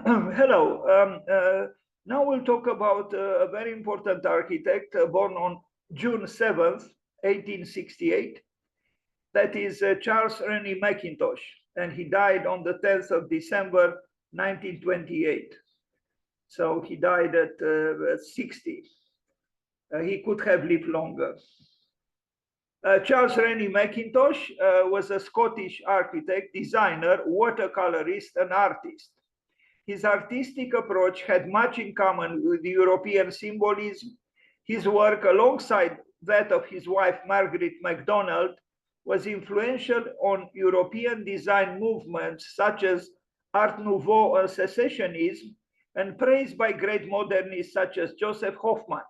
Hello. Now we'll talk about a very important architect born on June 7th, 1868. That is Charles Rennie Mackintosh, and he died on the 10th of December, 1928. So he died at 60. He could have lived longer. Charles Rennie Mackintosh was a Scottish architect, designer, watercolorist, and artist. His artistic approach had much in common with European symbolism. His work, alongside that of his wife Margaret MacDonald, was influential on European design movements such as Art Nouveau and Secessionism, and praised by great modernists such as Joseph Hoffman.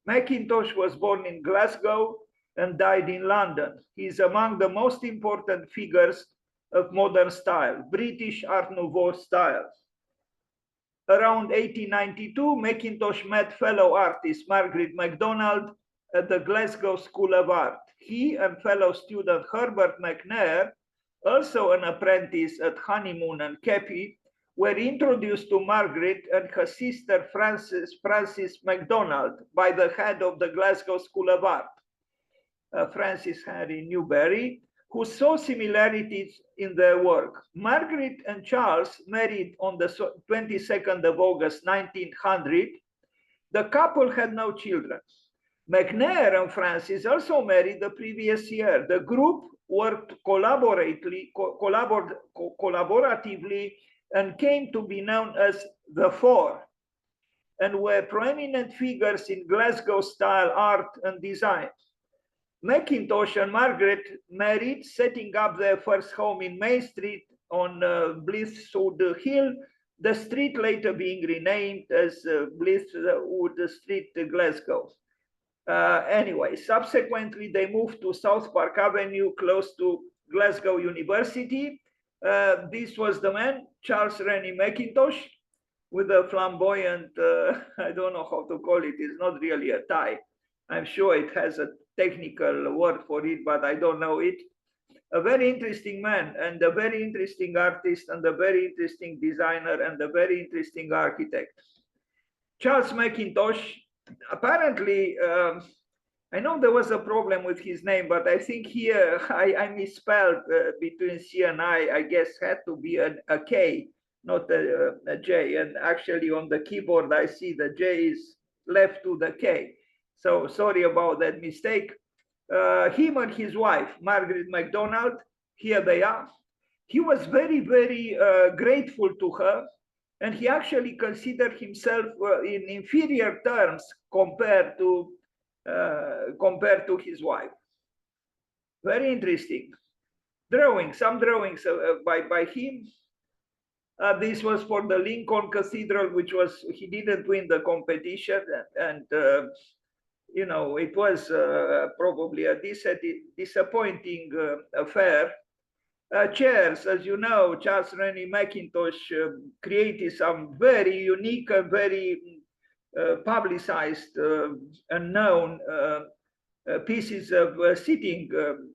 Mackintosh was born in Glasgow and died in London. He is among the most important figures of modern style, British Art Nouveau style. Around 1892, Mackintosh met fellow artist Margaret MacDonald at the Glasgow School of Art. He and fellow student Herbert McNair, also an apprentice at Honeymoon and Keppie, were introduced to Margaret and her sister Frances MacDonald by the head of the Glasgow School of Art, Francis Henry Newberry, who saw similarities in their work. Margaret and Charles married on the 22nd of August, 1900. The couple had no children. McNair and Francis also married the previous year. The group worked collaboratively and came to be known as the Four, and were prominent figures in Glasgow style art and design. Mackintosh and Margaret married, setting up their first home in Main Street on Blithwood Hill, the street later being renamed as Blithwood Street, Glasgow. Anyway, subsequently, they moved to South Park Avenue, close to Glasgow University. This was the man, Charles Rennie Mackintosh, with a flamboyant, I don't know how to call it, it's not really a tie. I'm sure it has a technical word for it, but I don't know it. A very interesting man, and a very interesting artist, and a very interesting designer, and a very interesting architect. Charles Mackintosh, apparently, I know there was a problem with his name, but I think here I misspelled between C and I guess had to be a K, not a J. And actually on the keyboard, I see the J is left to the K. So sorry about that mistake. Him and his wife, Margaret MacDonald, here they are. He was very, very grateful to her, and he actually considered himself in inferior terms compared to his wife. Very interesting. Some drawings by him. This was for the Lincoln Cathedral, which was, he didn't win the competition, and you know, it was probably a disappointing affair. Chairs, as you know, Charles Rennie Mackintosh created some very unique and very publicized and known pieces of sitting,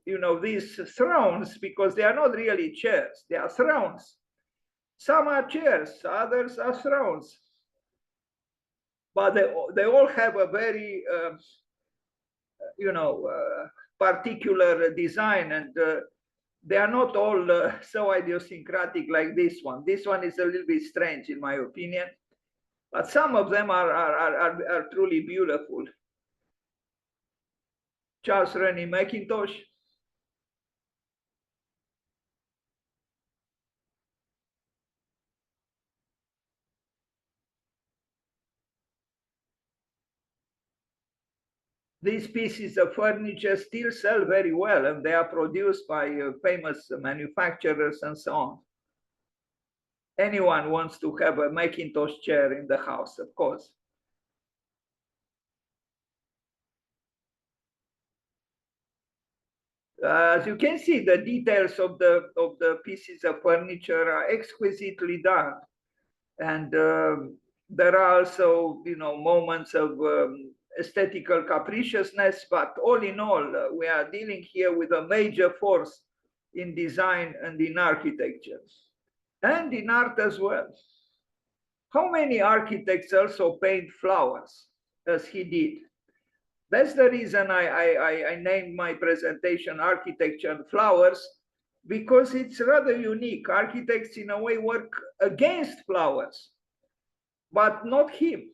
you know, these thrones, because they are not really chairs, they are thrones. Some are chairs, others are thrones. But they all have a very, you know, particular design, and they are not all so idiosyncratic like this one. This one is a little bit strange, in my opinion, but some of them are truly beautiful. Charles Rennie Mackintosh. These pieces of furniture still sell very well, and they are produced by famous manufacturers and so on. Anyone wants to have a Mackintosh chair in the house, of course. As you can see, the details of the pieces of furniture are exquisitely done, and there are also, you know, moments of aesthetical capriciousness, but all in all, we are dealing here with a major force in design and in architecture, and in art as well. How many architects also paint flowers as he did? That's the reason I named my presentation Architecture and Flowers, because it's rather unique. Architects, in a way, work against flowers, but not him.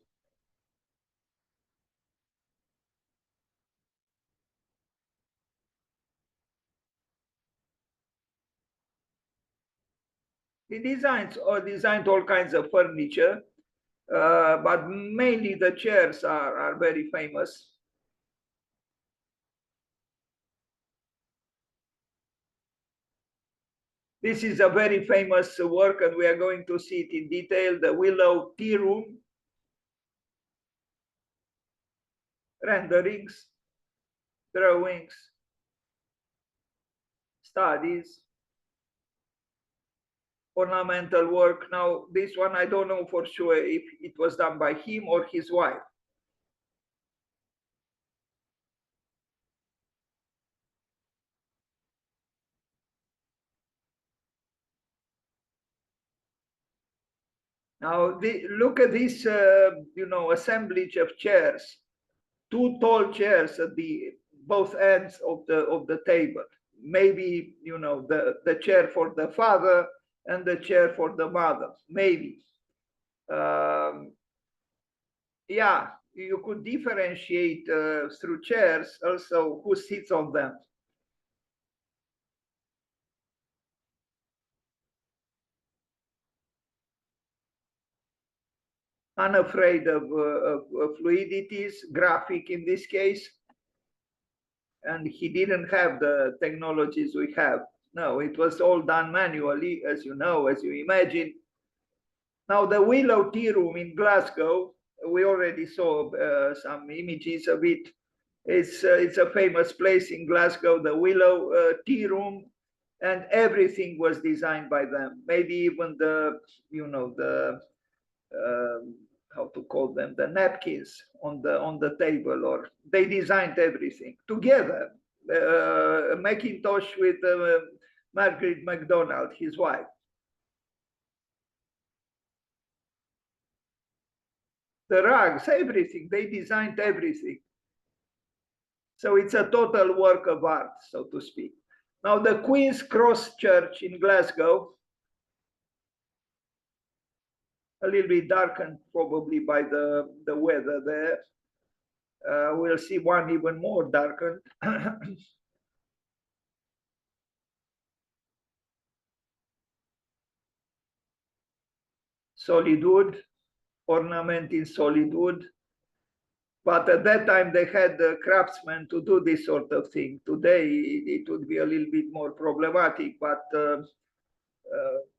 He designed all kinds of furniture, but mainly the chairs are very famous. This is a very famous work, and we are going to see it in detail, the Willow Tea Room. Renderings, drawings, studies, ornamental work. Now, this one, I don't know for sure if it was done by him or his wife. Now, look at this, assemblage of chairs. Two tall chairs at the both ends of the table. Maybe, the chair for the father and the chair for the mother, maybe. Yeah, you could differentiate through chairs also who sits on them. Unafraid of fluidities, graphic in this case. And he didn't have the technologies we have. No, it was all done manually, as you know, as you imagine. Now, the Willow Tea Room in Glasgow, we already saw some images of it. It's a famous place in Glasgow, the Willow Tea Room, and everything was designed by them. Maybe even the how to call them, the napkins on the table, or they designed everything together. Mackintosh with Margaret MacDonald, his wife. The rugs, everything, they designed everything. So it's a total work of art, so to speak. Now, the Queen's Cross Church in Glasgow, a little bit darkened probably by the weather there. We'll see one even more darkened. Solid wood, ornament in solid wood. But at that time, they had craftsmen to do this sort of thing. Today, it would be a little bit more problematic, but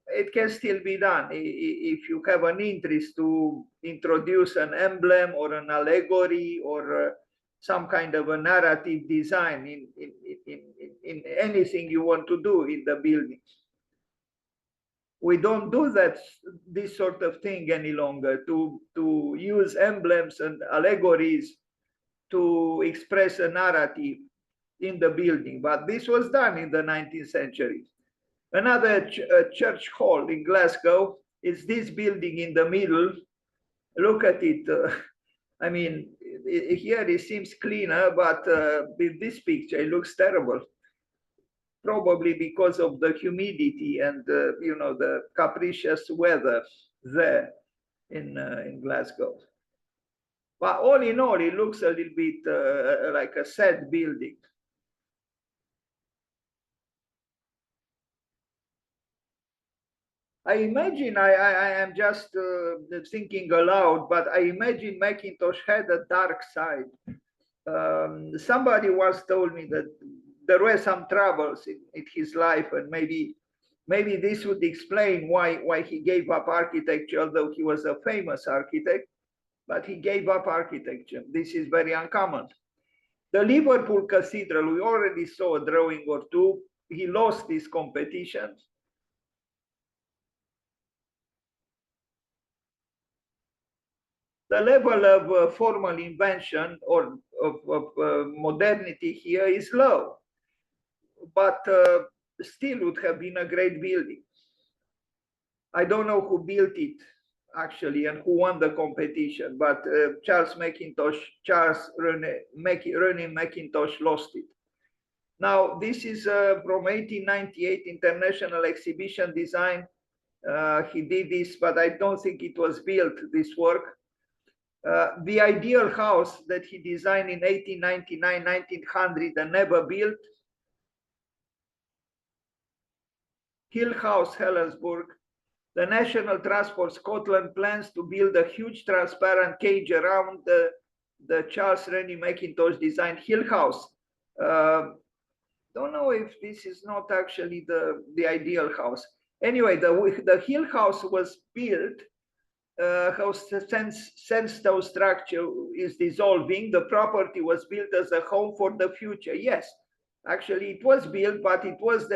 it can still be done. If you have an interest to introduce an emblem or an allegory or some kind of a narrative design in anything you want to do in the building. We don't do this sort of thing any longer, to use emblems and allegories to express a narrative in the building. But this was done in the 19th century. Another church hall in Glasgow is this building in the middle. Look at it. I mean, here it seems cleaner, but in this picture, it looks terrible. Probably because of the humidity and the capricious weather there in Glasgow. But all in all, it looks a little bit like a sad building. I imagine, I am just thinking aloud, but I imagine Mackintosh had a dark side. Somebody once told me that there were some troubles in his life, and maybe this would explain why he gave up architecture, although he was a famous architect, but he gave up architecture. This is very uncommon. The Liverpool Cathedral, we already saw a drawing or two. He lost this competition. The level of formal invention or of modernity here is low, but still would have been a great building. I don't know who built it. actually, and who won the competition. But Rennie Mackintosh lost it. Now, this is from 1898 International Exhibition Design. He did this, but I don't think it was built, this work. The ideal house that he designed in 1899, 1900, and never built. Hill House, Helensburgh. The National Trust for Scotland plans to build a huge transparent cage around the Charles Rennie Mackintosh designed Hill House. Don't know if this is not actually the ideal house. Anyway, the Hill House was built. House sandstone structure is dissolving. The property was built as a home for the future. Yes, actually it was built, but it was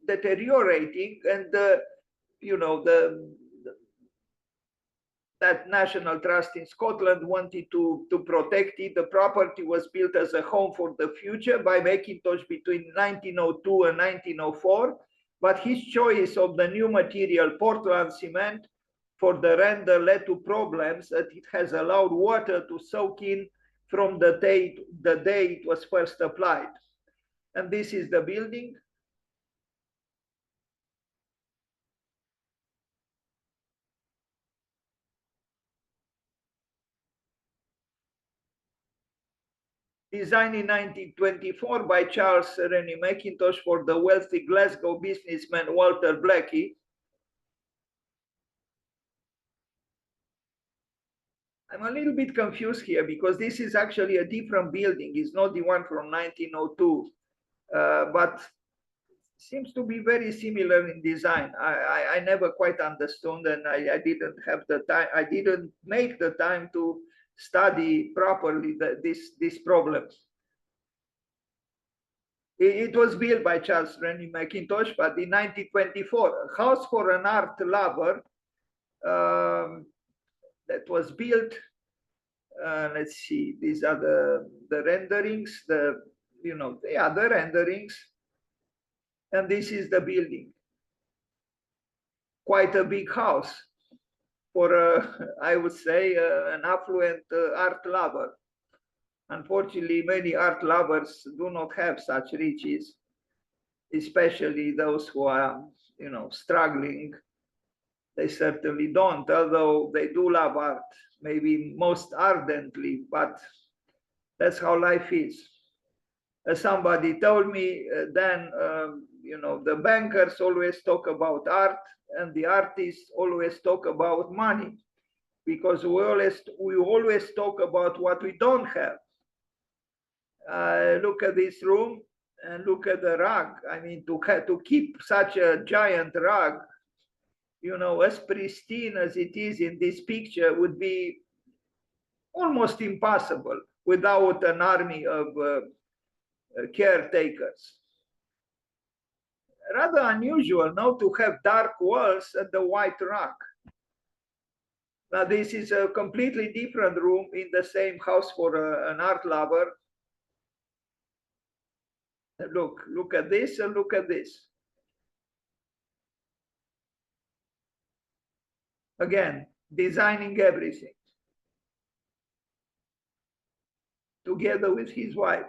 deteriorating, and that National Trust in Scotland wanted to protect it. The property was built as a home for the future by Mackintosh between 1902 and 1904, but his choice of the new material, Portland cement, for the render led to problems that it has allowed water to soak in from the day it was first applied. And this is the building. Designed in 1924 by Charles Rennie Mackintosh for the wealthy Glasgow businessman Walter Blackie. I'm a little bit confused here because this is actually a different building. It's not the one from 1902, but seems to be very similar in design. I never quite understood, and I didn't have the time. I didn't make the time to study properly this problem. It was built by Charles Rennie Mackintosh, but in 1924, a house for an art lover that was built. Let's see, these are the renderings, the renderings, and this is the building. Quite a big house for I would say an affluent art lover. Unfortunately, many art lovers do not have such riches, especially those who are struggling. They certainly don't, although they do love art, maybe most ardently, but that's how life is. As somebody told me, then, the bankers always talk about art and the artists always talk about money, because we always talk about what we don't have. Look at this room and look at the rug. I mean, to keep such a giant rug, as pristine as it is in this picture, would be almost impossible without an army of caretakers. Rather unusual now to have dark walls and the white rug. Now this is a completely different room in the same house for an art lover. Look at this and look at this. Again, designing everything together with his wife.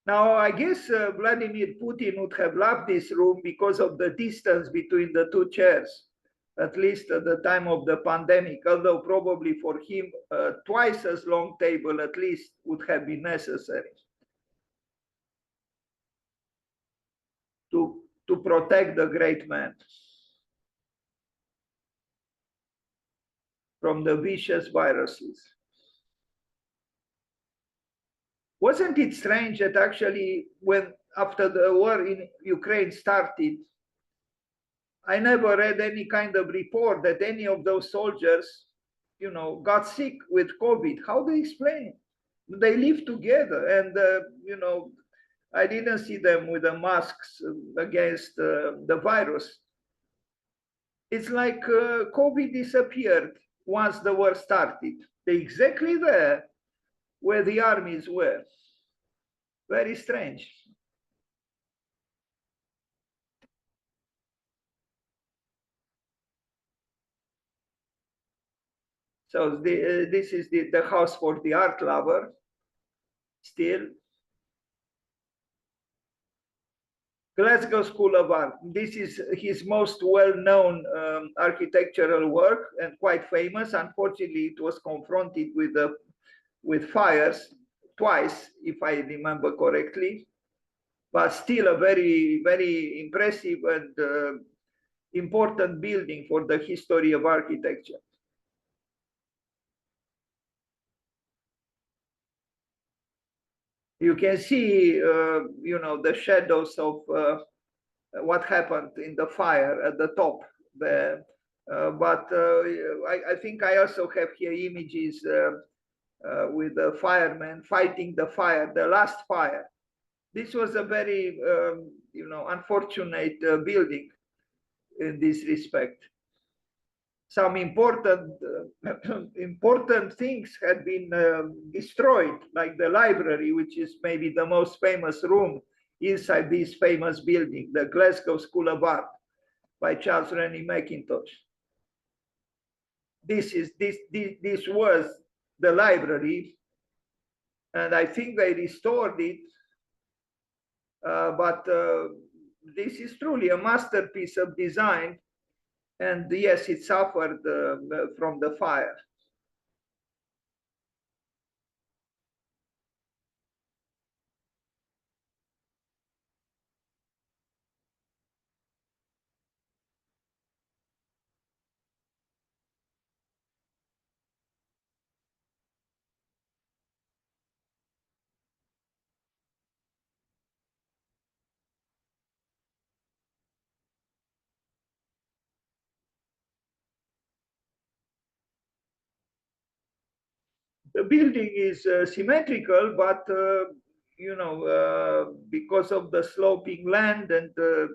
Now, I guess Vladimir Putin would have loved this room because of the distance between the two chairs, at least at the time of the pandemic, although probably for him, twice as long table at least would have been necessary to protect the great man from the vicious viruses. Wasn't it strange that actually when after the war in Ukraine started, I never read any kind of report that any of those soldiers, got sick with COVID. How do you explain it? They live together, and I didn't see them with the masks against the virus. It's like COVID disappeared once the war started. They're exactly there where the armies were. Very strange. So this is the house for the art lover. Still, Glasgow School of Art. This is his most well-known architectural work and quite famous. Unfortunately, it was confronted with fires twice, if I remember correctly, but still a very, very impressive and important building for the history of architecture. You can see, the shadows of what happened in the fire at the top there. I think I also have here images with the firemen fighting the fire, the last fire. This was a very, unfortunate building in this respect. Some important important things had been destroyed, like the library, which is maybe the most famous room inside this famous building, the Glasgow School of Art by Charles Rennie Mackintosh. This was the library, and I think they restored it. But this is truly a masterpiece of design. And yes, it suffered from the fire. The building is symmetrical, but because of the sloping land and the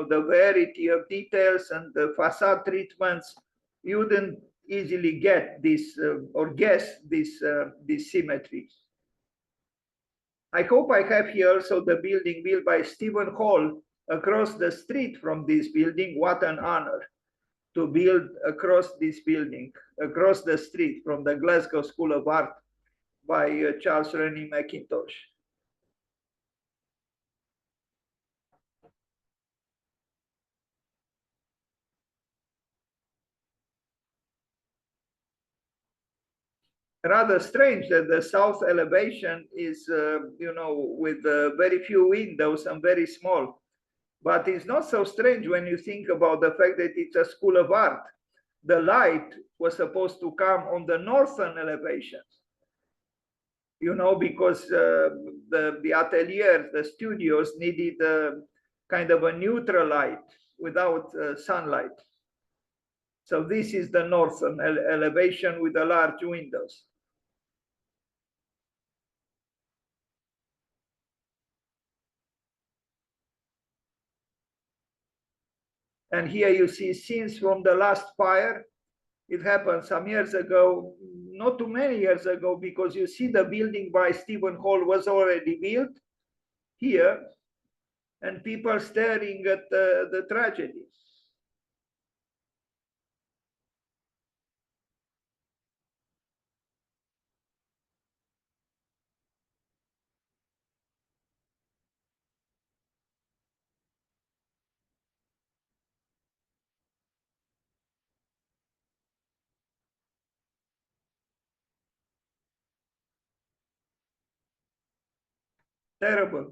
variety of details and the facade treatments, you wouldn't easily get this or guess this symmetry. I hope I have here also the building built by Stephen Hall across the street from this building. What an honor to build across this building, across the street from the Glasgow School of Art by Charles Rennie Mackintosh. Rather strange that the south elevation is, with very few windows and very small. But it's not so strange when you think about the fact that it's a school of art. The light was supposed to come on the northern elevation, because the ateliers, the studios needed kind of a neutral light without sunlight. So this is the northern elevation with the large windows. And here you see scenes from the last fire. It happened some years ago, not too many years ago, because you see the building by Stephen Hall was already built here, and people staring at the tragedy. Terrible.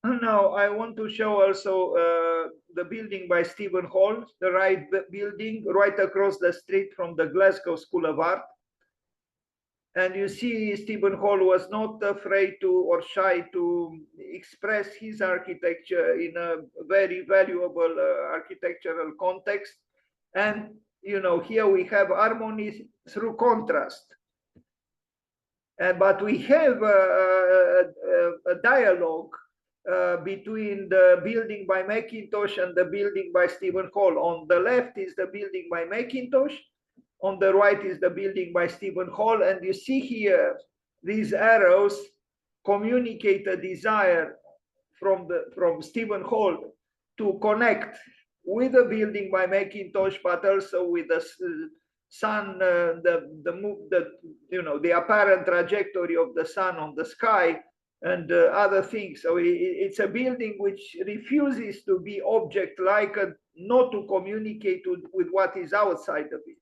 And now I want to show also the building by Stephen Hall, the right building right across the street from the Glasgow School of Art. And you see, Stephen Hall was not afraid to or shy to express his architecture in a very valuable architectural context. And, here we have harmony through contrast. But we have a dialogue between the building by Mackintosh and the building by Stephen Hall. On the left is the building by Mackintosh. On the right is the building by Stephen Hall. And you see here these arrows communicate a desire from Stephen Hall to connect with the building by Mackintosh, but also with the sun, the apparent trajectory of the sun on the sky, and other things. So it's a building which refuses to be object-like and not to communicate with what is outside of it.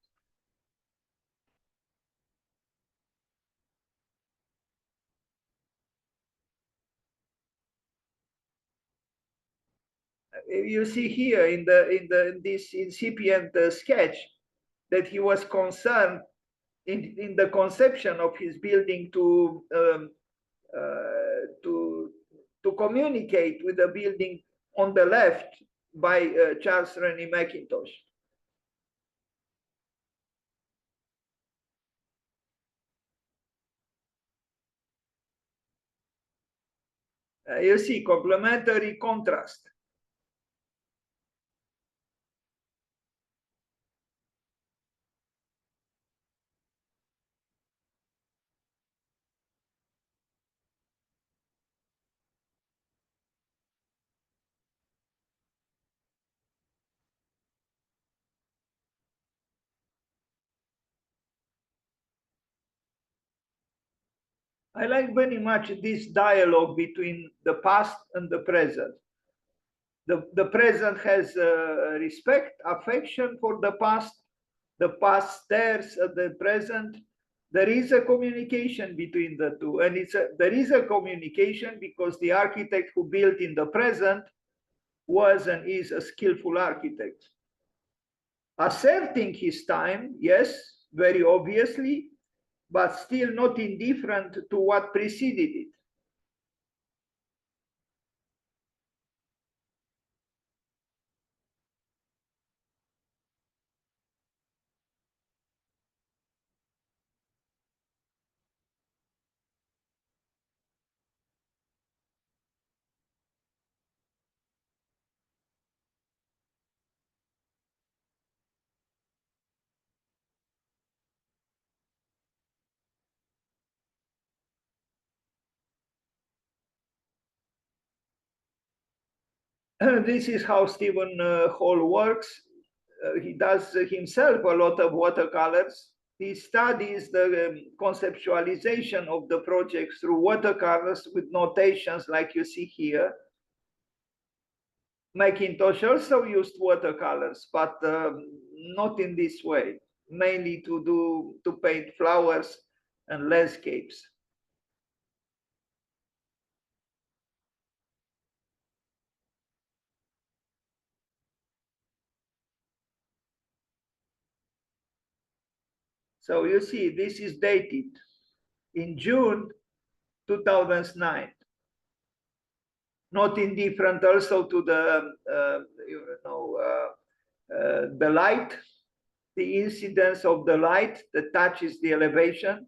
You see here in this incipient sketch that he was concerned in the conception of his building to communicate with the building on the left by Charles Rennie Mackintosh. You see complementary contrast. I like very much this dialogue between the past and the present. The present has respect, affection for the past stares at the present. There is a communication between the two, and there is a communication because the architect who built in the present was and is a skillful architect. Asserting his time, yes, very obviously, but still not indifferent to what preceded it. This is how Stephen Hall works. He does himself a lot of watercolors. He studies the conceptualization of the projects through watercolors with notations like you see here. Mackintosh also used watercolors, but not in this way, mainly to paint flowers and landscapes. So you see, this is dated in June 2009. Not indifferent also to the the light, the incidence of the light that touches the elevation,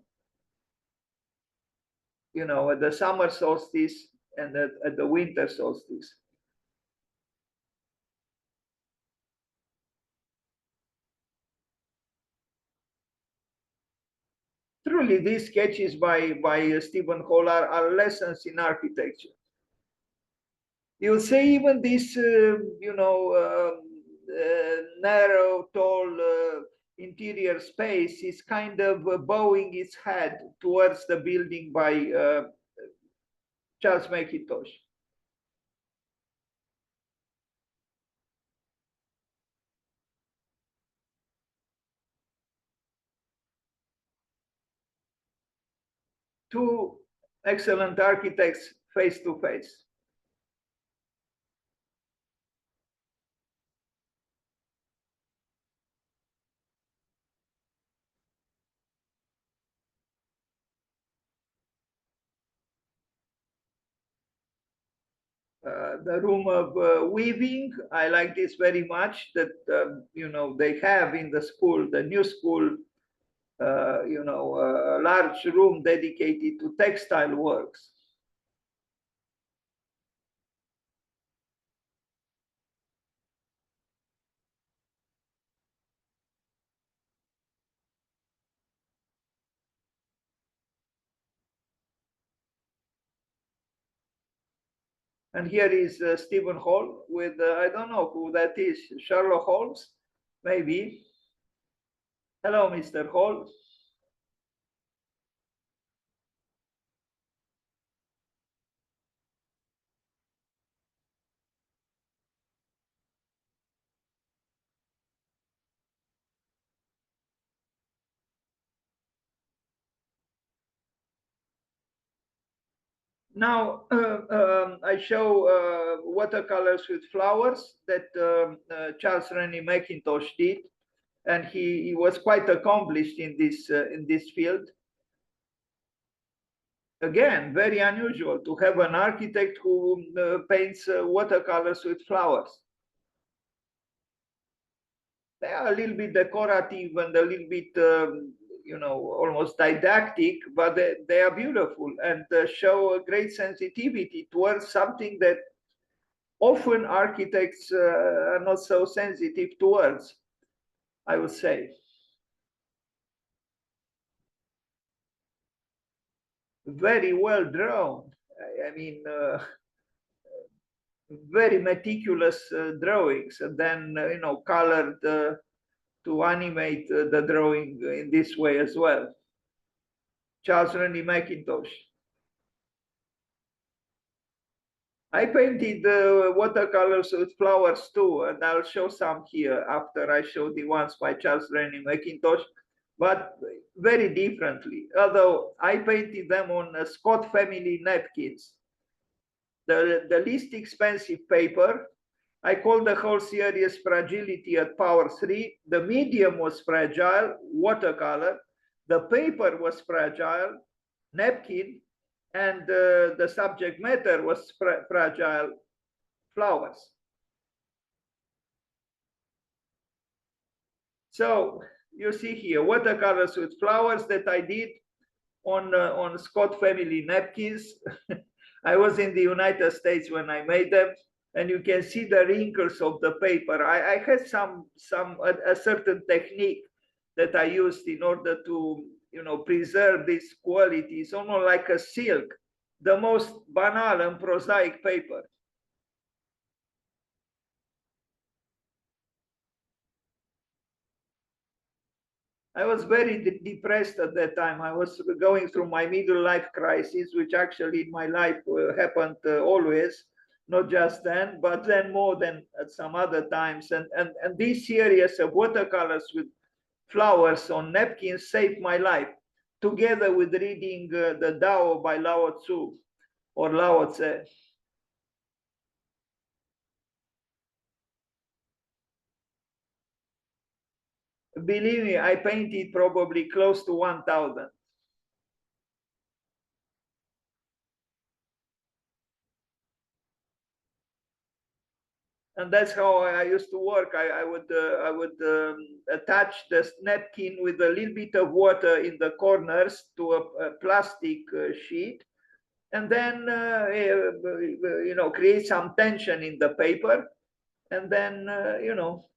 at the summer solstice and at the winter solstice. Truly, these sketches by Stephen Hall are lessons in architecture. You'll say even this, narrow, tall interior space is kind of bowing its head towards the building by Charles Mackintosh. Two excellent architects face to face. The room of weaving, I like this very much, that they have in the school, the new school, a large room dedicated to textile works. And here is Stephen Hall with, I don't know who that is, Sherlock Holmes, maybe. Hello, Mr. Hall. Now, I show watercolors with flowers that Charles Rennie Mackintosh did, and he was quite accomplished in this field. Again, very unusual to have an architect who paints watercolors with flowers. They are a little bit decorative and a little bit, you know, almost didactic, but they are beautiful and show a great sensitivity towards something that often architects are not so sensitive towards, I would say. Very well drawn. I mean, very meticulous drawings, and then you know, colored to animate the drawing in this way as well. Charles Rennie Mackintosh. I painted watercolors with flowers too, and I'll show some here after I show the ones by Charles Rennie Mackintosh, but very differently. Although I painted them on Scott family napkins, the least expensive paper. I call the whole series Fragility at Power 3. The medium was fragile, watercolor. The paper was fragile, napkin, and the subject matter was fragile, flowers. So you see here watercolors with flowers that I did on Scott family napkins. I was in the United States when I made them, and you can see the wrinkles of the paper. I had a certain technique that I used in order to, you know, preserve these qualities, almost like a silk, the most banal and prosaic paper. I was very depressed at that time. I was going through my middle life crisis, which actually in my life happened always, not just then, but then more than at some other times. And this series of watercolors with flowers on napkins saved my life, together with reading the Tao by Lao Tzu or Lao Tse. Believe me, I painted probably close to 1,000. And that's how I used to work. I would attach the napkin with a little bit of water in the corners to a plastic sheet, and then you know, create some tension in the paper, and then you know,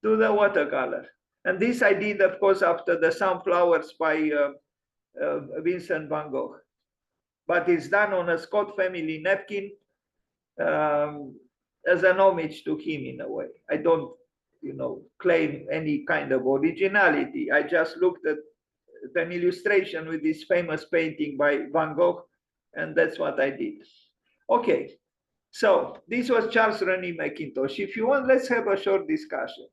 do the watercolor. And this I did, of course, after the Sunflowers by Vincent van Gogh. But it's done on a Scott family napkin. As an homage to him in a way. I don't, you know, claim any kind of originality. I just looked at an illustration with this famous painting by Van Gogh, and that's what I did. Okay, so this was Charles Rennie Mackintosh. If you want, let's have a short discussion.